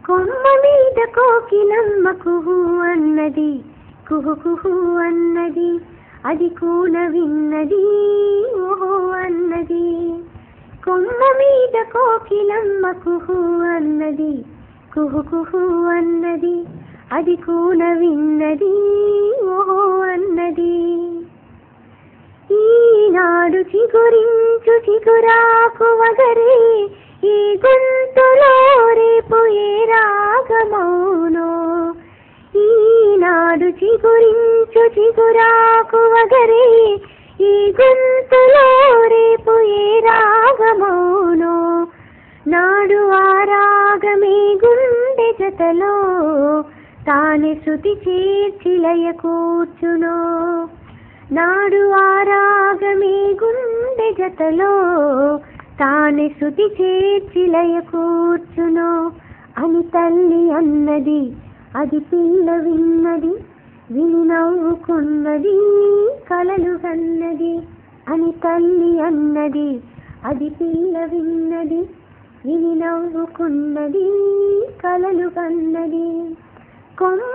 కొమ్మ మీద కోకిలమ్మ కుహు అన్నది, కుహు కుహు అన్నది, అది కూన విన్నది ఓహో అన్నది. కొమ్మ మీద కోకిలమ్మ కుహు అన్నది, కుహు కుహు అన్నది, అది కూన విన్నది ఓహో అన్నది. ఈనాడు చిగురించు చిగురాకు వగరే, ఈ గొంతులో రేపు ఏ రాగమౌనో. ఈనాడు చిగురించు చిగురాకు వగరే, ఈ గొంతులో రేపు ఏ రాగమౌనో. నాడు ఆ రాగమే గుండె జతలో, తానే శృతి చేర్చి లయ కూర్చునో. నాడు ఆ రాగమే గుండె జతలో, తానే శృతి చేర్చి లయ కూర్చునో. అని తల్లి అన్నది, అది పిల్ల విన్నది, విని నవ్వుకున్నది కలలు కన్నది. అని తల్లి అన్నది, అది పిల్ల విన్నది, విని నవ్వుకున్నది కలలు కన్నది. కొమ్మ